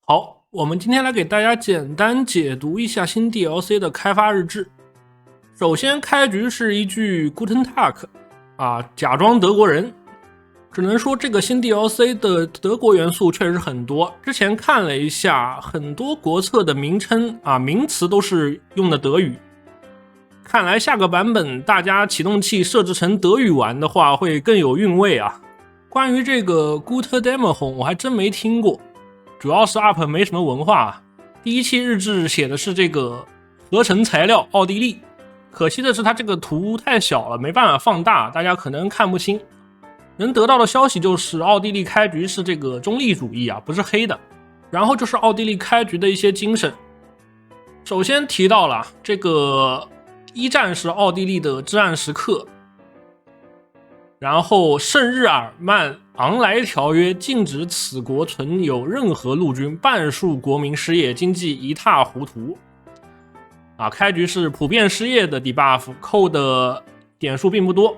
好，我们今天来给大家简单解读一下新 DLC 的开发日志。首先开局是一句 Guten Tag 假装德国人。只能说这个新 DLC 的德国元素确实很多，之前看了一下，很多国策的名称名词都是用的德语。看来下个版本大家启动器设置成德语玩的话会更有韵味啊。关于这个 Gute Dämmerung 我还真没听过，主要是 UP 没什么文化。第一期日志写的是这个合成材料奥地利，可惜的是它这个图太小了，没办法放大，大家可能看不清。能得到的消息就是奥地利开局是这个中立主义不是黑的。然后就是奥地利开局的一些精神。首先提到了这个一战是奥地利的至暗时刻，然后圣日耳曼昂莱条约禁止此国存有任何陆军，半数国民失业，经济一塌糊涂。开局是普遍失业的 debuff， 扣的点数并不多。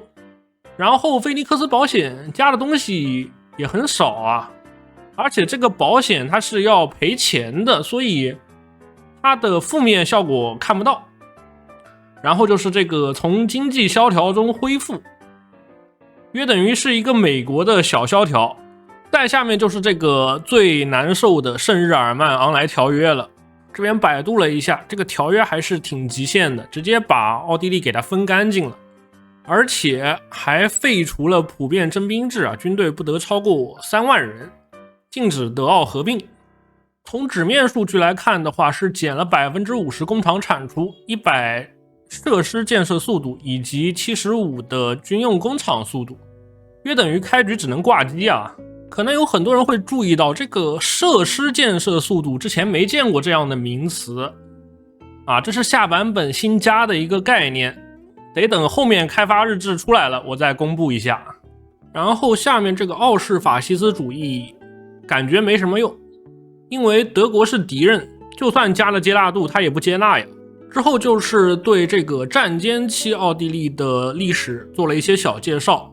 然后菲尼克斯保险加的东西也很少而且这个保险它是要赔钱的，所以它的负面效果看不到。然后就是这个从经济萧条中恢复，约等于是一个美国的小萧条。再下面就是这个最难受的圣日耳曼昂莱条约了。这边百度了一下，这个条约还是挺极限的，直接把奥地利给它分干净了。而且还废除了普遍征兵制军队不得超过3万人，禁止德奥合并。从纸面数据来看的话，是减了 50% 工厂产出，100设施建设速度以及75的军用工厂速度，约等于开局只能挂机可能有很多人会注意到这个设施建设速度之前没见过这样的名词这是下版本新加的一个概念，得等后面开发日志出来了我再公布一下。然后下面这个奥式法西斯主义感觉没什么用，因为德国是敌人，就算加了接纳度他也不接纳呀。之后就是对这个战间期奥地利的历史做了一些小介绍，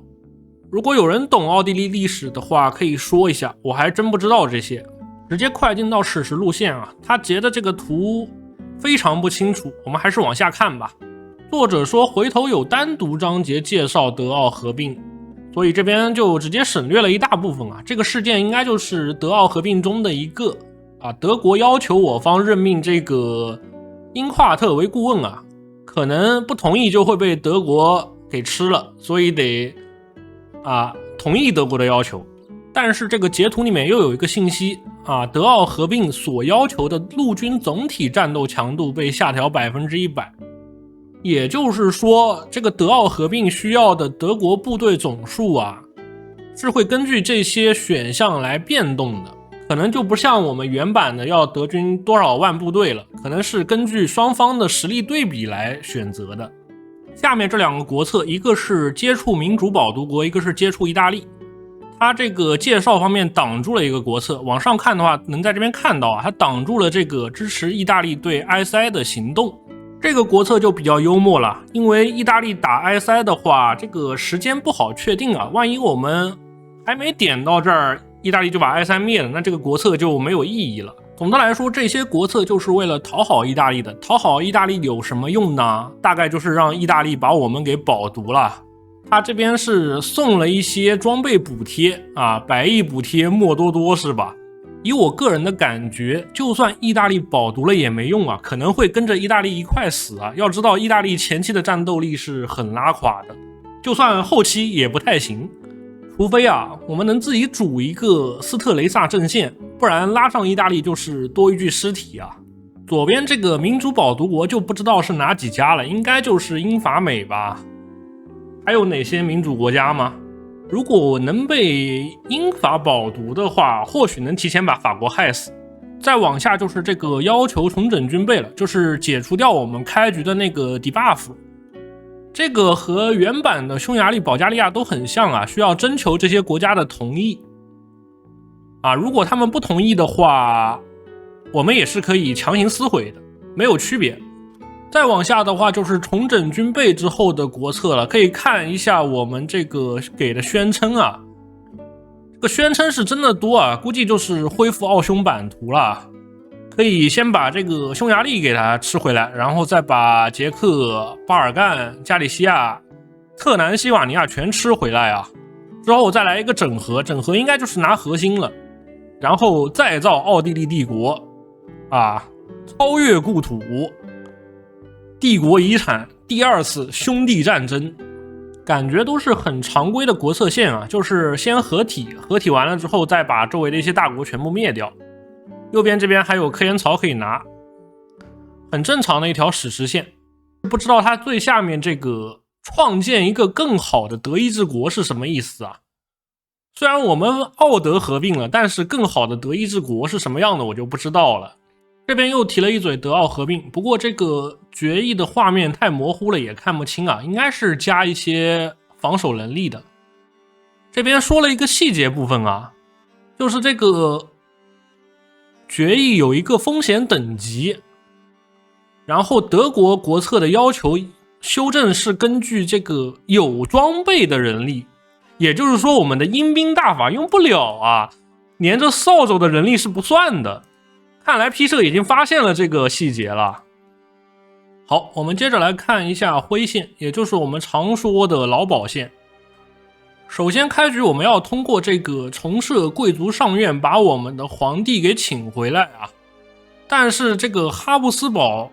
如果有人懂奥地利历史的话可以说一下，我还真不知道这些。直接快进到史实路线他截的这个图非常不清楚，我们还是往下看吧。作者说回头有单独章节介绍德奥合并，所以这边就直接省略了一大部分这个事件应该就是德奥合并中的一个德国要求我方任命这个英夸特为顾问可能不同意就会被德国给吃了，所以得同意德国的要求。但是这个截图里面又有一个信息德奥合并所要求的陆军总体战斗强度被下调 100%，也就是说这个德奥合并需要的德国部队总数是会根据这些选项来变动的，可能就不像我们原版的要德军多少万部队了，可能是根据双方的实力对比来选择的。下面这两个国策，一个是接触民主保独国，一个是接触意大利。它这个介绍方面挡住了一个国策，往上看的话能在这边看到它挡住了这个支持意大利对 ISI 的行动。这个国策就比较幽默了，因为意大利打 ISI 的话这个时间不好确定万一我们还没点到这儿意大利就把 ISI 灭了，那这个国策就没有意义了。总的来说这些国策就是为了讨好意大利的，讨好意大利有什么用呢？大概就是让意大利把我们给保毒了。他这边是送了一些装备补贴100亿补贴莫多多是吧？以我个人的感觉，就算意大利保毒了也没用可能会跟着意大利一块死要知道意大利前期的战斗力是很拉垮的，就算后期也不太行，除非我们能自己组一个斯特雷萨阵线，不然拉上意大利就是多一具尸体左边这个民主保独国就不知道是哪几家了，应该就是英法美吧。还有哪些民主国家吗？如果我能被英法保独的话，或许能提前把法国害死。再往下就是这个要求重整军备了，就是解除掉我们开局的那个 debuff。这个和原版的匈牙利、保加利亚都很像需要征求这些国家的同意如果他们不同意的话，我们也是可以强行撕毁的，没有区别。再往下的话就是重整军备之后的国策了，可以看一下我们这个给的宣称这个宣称是真的多啊，估计就是恢复奥匈版图了。可以先把这个匈牙利给它吃回来，然后再把捷克、巴尔干、加利西亚、特南西瓦尼亚全吃回来啊。之后再来一个整合，整合应该就是拿核心了，然后再造奥地利帝国啊，超越故土，帝国遗产，第二次兄弟战争。感觉都是很常规的国策线啊，就是先合体，合体完了之后再把周围的一些大国全部灭掉。右边这边还有科研槽可以拿，很正常的一条史实线。不知道它最下面这个创建一个更好的德意志国是什么意思啊？虽然我们奥德合并了，但是更好的德意志国是什么样的我就不知道了。这边又提了一嘴德奥合并，不过这个决议的画面太模糊了，也看不清啊，应该是加一些防守能力的。这边说了一个细节部分啊，就是这个决议有一个风险等级，然后德国国策的要求修正是根据这个有装备的人力，也就是说我们的阴兵大法用不了啊，连着扫帚的人力是不算的。看来 P 社已经发现了这个细节了。好，我们接着来看一下徽线，也就是我们常说的劳保线。首先开局我们要通过这个重设贵族上院把我们的皇帝给请回来啊。但是这个哈布斯堡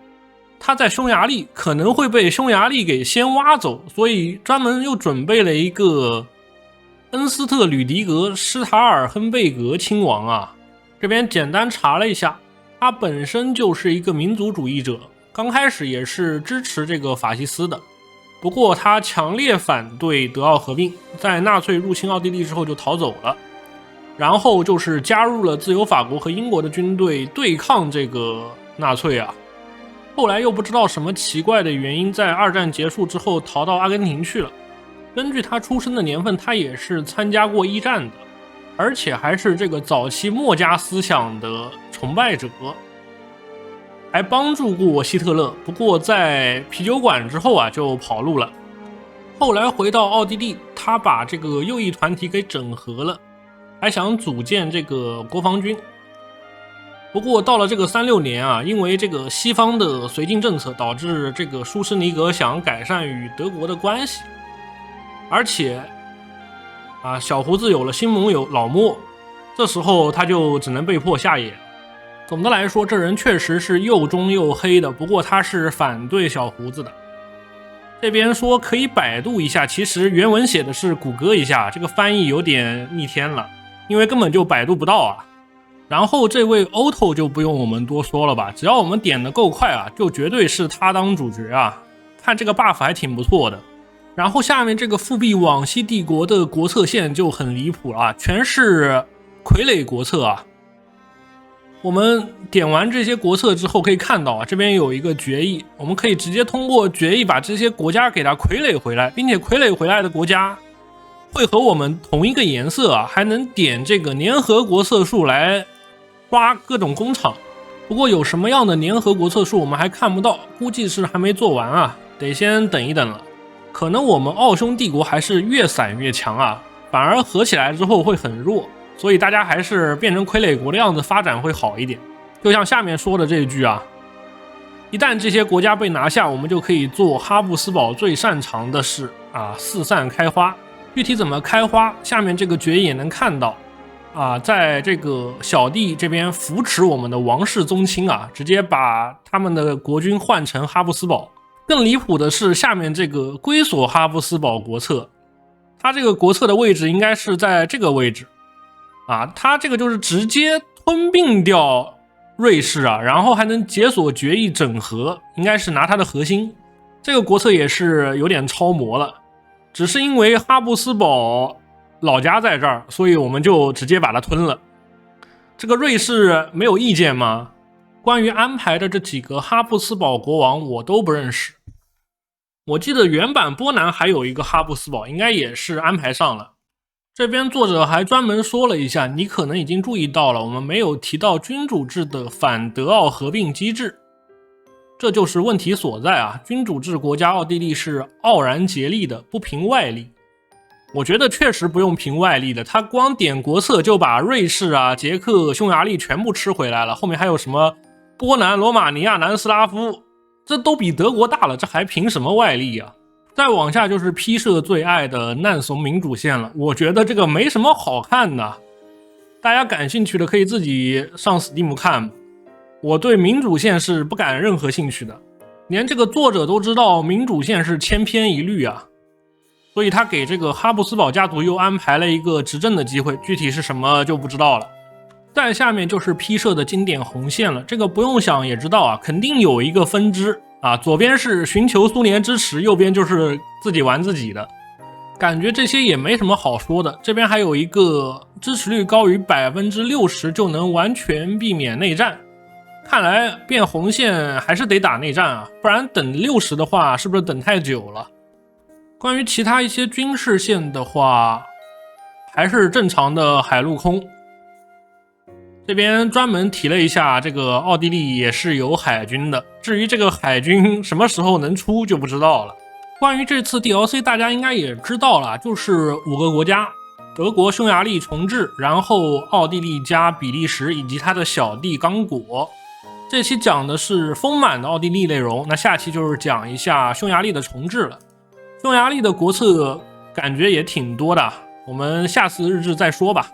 他在匈牙利可能会被匈牙利给先挖走，所以专门又准备了一个恩斯特吕迪格施塔尔亨贝格亲王啊。这边简单查了一下，他本身就是一个民族主义者，刚开始也是支持这个法西斯的，不过他强烈反对德奥合并，在纳粹入侵奥地利之后就逃走了，然后就是加入了自由法国和英国的军队对抗这个纳粹啊。后来又不知道什么奇怪的原因，在二战结束之后逃到阿根廷去了。根据他出生的年份，他也是参加过一战的，而且还是这个早期墨家思想的崇拜者，还帮助过希特勒。不过在啤酒馆之后啊，就跑路了。后来回到奥地利，他把这个右翼团体给整合了，还想组建这个国防军。不过到了这个36年啊，因为这个西方的绥靖政策，导致这个舒施尼格想改善与德国的关系，而且小胡子有了新盟友老莫，这时候他就只能被迫下野。总的来说，这人确实是又中又黑的，不过他是反对小胡子的。这边说可以百度一下，其实原文写的是谷歌一下，这个翻译有点逆天了，因为根本就百度不到啊。然后这位 Otto 就不用我们多说了吧，只要我们点的够快啊，就绝对是他当主角啊，看这个 buff 还挺不错的。然后下面这个复辟往昔帝国的国策线就很离谱了啊，全是傀儡国策啊。我们点完这些国策之后可以看到啊，这边有一个决议，我们可以直接通过决议把这些国家给它傀儡回来，并且傀儡回来的国家会和我们同一个颜色啊，还能点这个联合国策数来刷各种工厂。不过有什么样的联合国策数我们还看不到，估计是还没做完啊，得先等一等了。可能我们奥匈帝国还是越散越强啊，反而合起来之后会很弱，所以大家还是变成傀儡国的样子发展会好一点。就像下面说的这一句啊，一旦这些国家被拿下，我们就可以做哈布斯堡最擅长的事啊，四散开花。具体怎么开花，下面这个决议也能看到啊，在这个小弟这边扶持我们的王室宗亲啊，直接把他们的国君换成哈布斯堡。更离谱的是下面这个归属哈布斯堡国策，它这个国策的位置应该是在这个位置啊，它这个就是直接吞并掉瑞士啊，然后还能解锁决议整合，应该是拿它的核心。这个国策也是有点超模了，只是因为哈布斯堡老家在这儿，所以我们就直接把它吞了。这个瑞士没有意见吗？关于安排的这几个哈布斯堡国王我都不认识，我记得原版波兰还有一个哈布斯堡，应该也是安排上了。这边作者还专门说了一下，你可能已经注意到了，我们没有提到君主制的反德奥合并机制，这就是问题所在啊！君主制国家奥地利是傲然竭力的，不凭外力。我觉得确实不用凭外力的，他光点国策就把瑞士啊、捷克、匈牙利全部吃回来了，后面还有什么波兰、罗马尼亚、南斯拉夫，这都比德国大了，这还凭什么外力啊？再往下就是 P 社最爱的难怂民主线了，我觉得这个没什么好看的，大家感兴趣的可以自己上 Steam 看。我对民主线是不感任何兴趣的，连这个作者都知道民主线是千篇一律啊，所以他给这个哈布斯堡家族又安排了一个执政的机会，具体是什么就不知道了。再下面就是 P 社的经典红线了，这个不用想也知道啊，肯定有一个分支啊，左边是寻求苏联支持，右边就是自己玩自己的，感觉这些也没什么好说的。这边还有一个支持率高于 60% 就能完全避免内战，看来变红线还是得打内战啊，不然等60的话是不是等太久了？关于其他一些军事线的话，还是正常的海陆空。这边专门提了一下，这个奥地利也是有海军的，至于这个海军什么时候能出就不知道了。关于这次 DLC 大家应该也知道了，就是5个国家，德国、匈牙利重置，然后奥地利加比利时以及它的小弟刚果。这期讲的是丰满的奥地利内容，那下期就是讲一下匈牙利的重置了。匈牙利的国策感觉也挺多的，我们下次日志再说吧。